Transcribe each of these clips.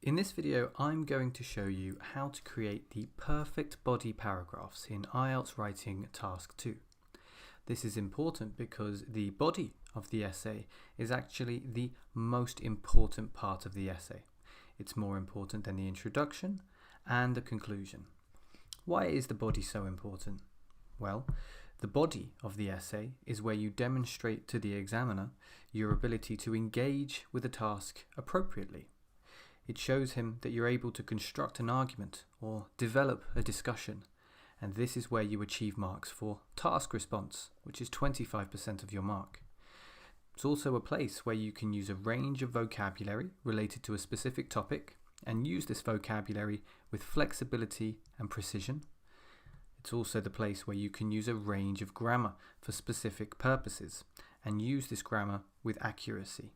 In this video, I'm going to show you how to create the perfect body paragraphs in Ielts Writing Task 2. This is important because the body of the essay is actually the most important part of the essay. It's more important than the introduction and the conclusion. Why is the body so important? Well, the body of the essay is where you demonstrate to the examiner your ability to engage with the task appropriately. It shows him that you're able to construct an argument or develop a discussion, and this is where you achieve marks for task response, which is 25% of your mark. It's also a place where you can use a range of vocabulary related to a specific topic and use this vocabulary with flexibility and precision. It's also the place where you can use a range of grammar for specific purposes and use this grammar with accuracy.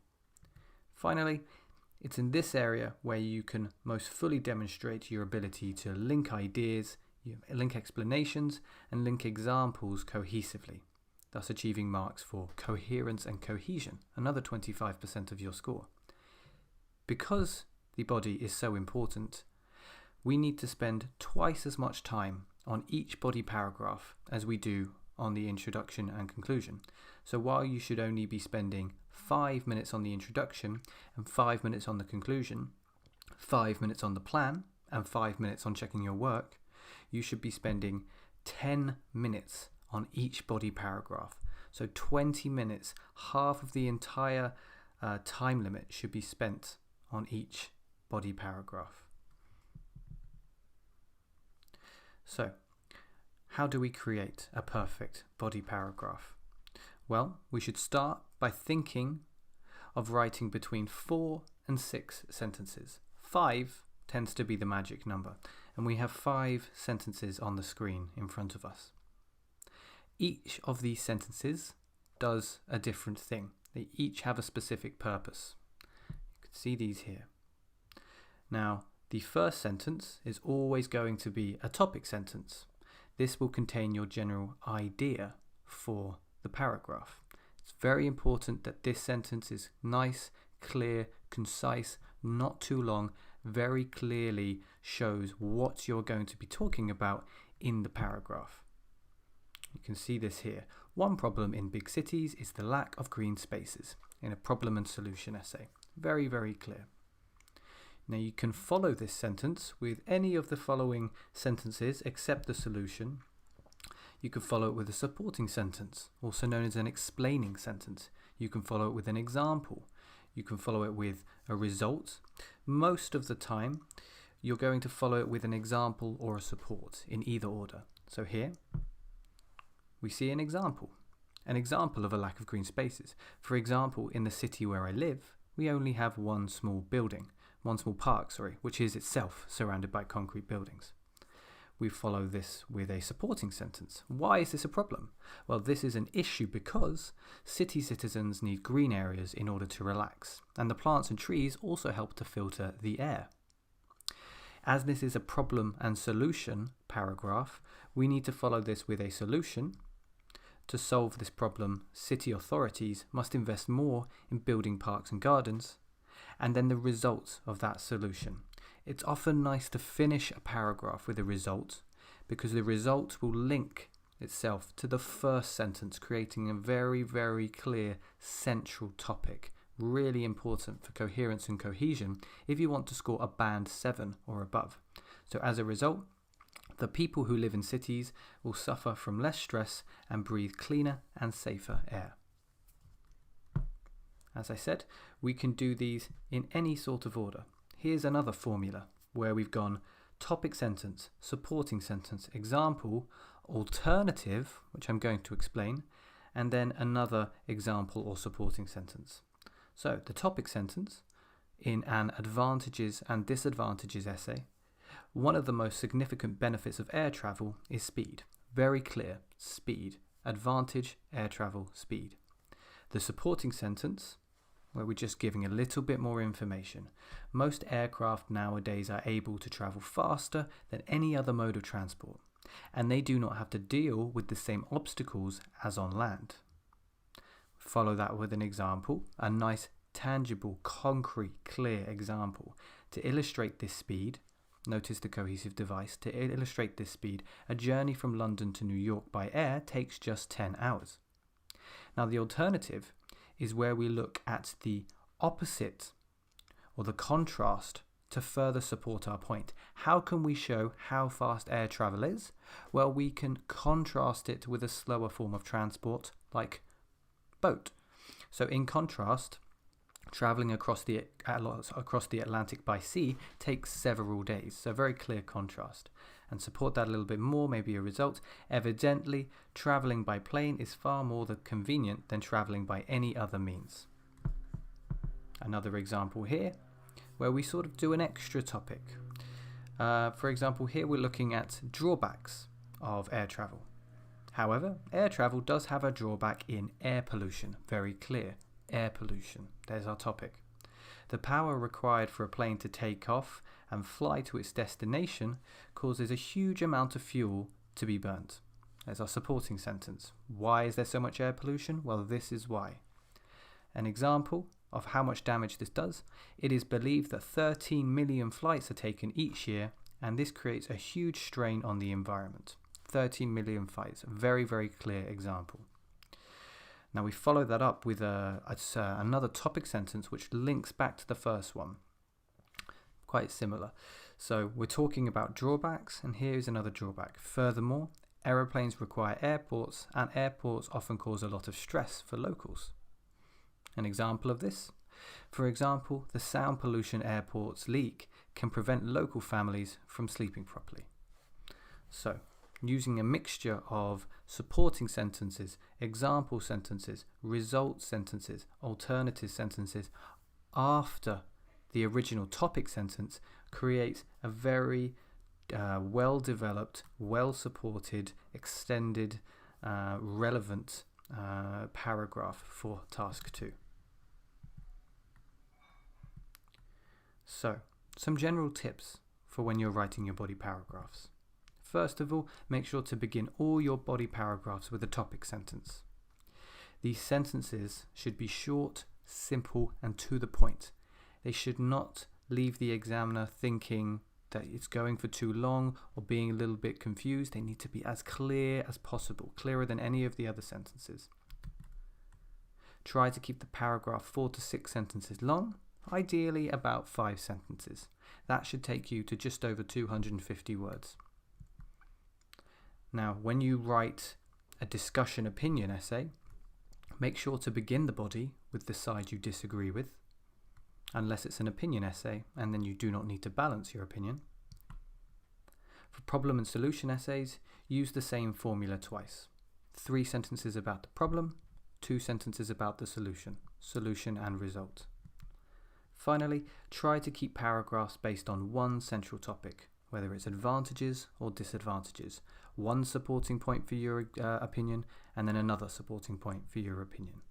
Finally, it's in this area where you can most fully demonstrate your ability to link ideas, link explanations, and link examples cohesively, thus achieving marks for coherence and cohesion, another 25% of your score. Because the body is so important, we need to spend twice as much time on each body paragraph as we do on the introduction and conclusion. So while you should only be spending 5 minutes on the introduction and 5 minutes on the conclusion, 5 minutes on the plan and 5 minutes on checking your work, you should be spending 10 minutes on each body paragraph. So 20 minutes, half of the entire time limit should be spent on each body paragraph. So, how do we create a perfect body paragraph? Well, we should start by thinking of writing between 4 and 6 sentences. 5 tends to be the magic number, and we have 5 sentences on the screen in front of us. Each of these sentences does a different thing. They each have a specific purpose. You can see these here. Now, the first sentence is always going to be a topic sentence. This will contain your general idea for the paragraph. It's very important that this sentence is nice, clear, concise, not too long, very clearly shows what you're going to be talking about in the paragraph. You can see this here. One problem in big cities is the lack of green spaces in a problem and solution essay. Very, very clear. Now you can follow this sentence with any of the following sentences except the solution. You can follow it with a supporting sentence, also known as an explaining sentence. You can follow it with an example. You can follow it with a result. Most of the time, you're going to follow it with an example or a support in either order. So here, we see an example of a lack of green spaces. For example, in the city where I live, we only have one small park, which is itself surrounded by concrete buildings. We follow this with a supporting sentence. Why is this a problem? Well, this is an issue because city citizens need green areas in order to relax, and the plants and trees also help to filter the air. As this is a problem and solution paragraph, we need to follow this with a solution. To solve this problem, city authorities must invest more in building parks and gardens, and then the result of that solution. It's often nice to finish a paragraph with a result because the result will link itself to the first sentence, creating a very, very clear central topic. Really important for coherence and cohesion if you want to score a band 7 or above. So as a result, the people who live in cities will suffer from less stress and breathe cleaner and safer air. As I said, we can do these in any sort of order. Here's another formula where we've gone topic sentence, supporting sentence, example, alternative, which I'm going to explain, and then another example or supporting sentence. So the topic sentence in an advantages and disadvantages essay, one of the most significant benefits of air travel is speed. Very clear, speed, advantage, air travel, speed. The supporting sentence, where we're just giving a little bit more information. Most aircraft nowadays are able to travel faster than any other mode of transport, and they do not have to deal with the same obstacles as on land. Follow that with an example, a nice, tangible, concrete, clear example. To illustrate this speed, notice the cohesive device, to illustrate this speed, a journey from London to New York by air takes just 10 hours. Now the alternative is where we look at the opposite or the contrast to further support our point. How can we show how fast air travel is? Well, we can contrast it with a slower form of transport like boat. So in contrast, traveling across the Atlantic by sea takes several days. So very clear contrast. And support that a little bit more, maybe a result. Evidently, traveling by plane is far more convenient than traveling by any other means. Another example here, where we sort of do an extra topic. For example, here we're looking at drawbacks of air travel. However, air travel does have a drawback in air pollution. Very clear. Air pollution. There's our topic. The power required for a plane to take off and fly to its destination causes a huge amount of fuel to be burnt. There's our supporting sentence. Why is there so much air pollution? Well, this is why. An example of how much damage this does: it is believed that 13 million flights are taken each year, and this creates a huge strain on the environment. 13 million flights. Very, very clear example. Now we follow that up with another topic sentence which links back to the first one. Quite similar. So we're talking about drawbacks, and here's another drawback. Furthermore, aeroplanes require airports, and airports often cause a lot of stress for locals. An example of this: for example, the sound pollution airports leak can prevent local families from sleeping properly. So, using a mixture of supporting sentences, example sentences, result sentences, alternative sentences after the original topic sentence creates a very well-developed, well-supported, extended, relevant paragraph for task 2. So, some general tips for when you're writing your body paragraphs. First of all, make sure to begin all your body paragraphs with a topic sentence. These sentences should be short, simple, and to the point. They should not leave the examiner thinking that it's going for too long or being a little bit confused. They need to be as clear as possible, clearer than any of the other sentences. Try to keep the paragraph 4 to 6 sentences long, ideally about 5 sentences. That should take you to just over 250 words. Now, when you write a discussion opinion essay, make sure to begin the body with the side you disagree with, unless it's an opinion essay, and then you do not need to balance your opinion. For problem and solution essays, use the same formula twice. 3 sentences about the problem, 2 sentences about the solution and result. Finally, try to keep paragraphs based on one central topic, whether it's advantages or disadvantages. One supporting point for your opinion, and then another supporting point for your opinion.